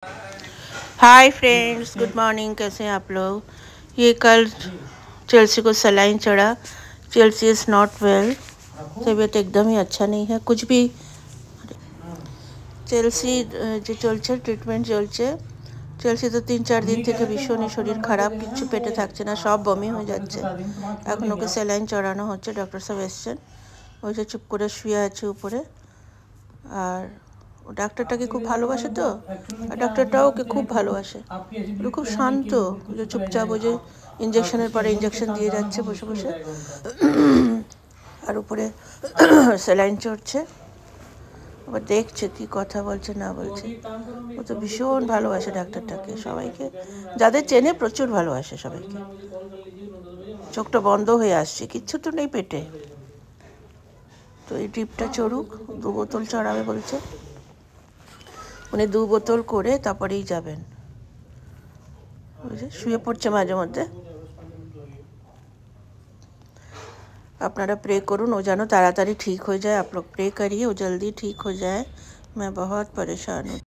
Hi friends, good morning. कैसे हैं आप लोग। ये कल चेल्सी को सलाइन चढ़ा। Chelsea is not well. तबीयत एकदम ही अच्छा नहीं है। कुछ भी চেলসি যে চলছে ট্রিটমেন্ট চলছে। চেলসি তো 3-4 দিন থেকে ভীষণই শরীর খারাপ, কিচ্ছু পেটে থাকছে না, সব বমি হয়ে যাচ্ছে। এখন ওকে স্যালাইন চড়ানো হচ্ছে। ডক্টর সাহেব এসছেন, ওই যে চুপ করে শুয়ে আছে উপরে। আর ও ডাক্তারটাকে খুব ভালোবাসে তো, আর ডাক্তারটাও ওকে খুব ভালোবাসে। ও খুব শান্ত, যে চুপচাপ ওই যে ইঞ্জেকশনের পরে ইঞ্জেকশন দিয়ে যাচ্ছে বসে বসে। আর উপরে স্যালাইন চড়ছে, আবার দেখছে কি কথা বলছে না বলছে। ও তো ভীষণ ভালোবাসে ডাক্তারটাকে, সবাইকে যাদের চেনে প্রচুর ভালোবাসে সবাইকে। চোখটা বন্ধ হয়ে আসছে, কিচ্ছু তো নেই পেটে। তো এই ট্রিপটা চড়ুক, 2 বোতল চড়াবে বলছে। উনি 2 বোতল করে তারপরেই যাবেন। বুঝে শুয়ে পড়ছে মাঝে মধ্যে। আপনারা प्रे করুন ও যেন তাড়াতাড়ি ঠিক হয়ে যায়। आप लोग प्रे करिए वो जल्दी ठीक हो जाए। मैं बहुत परेशान हूँ।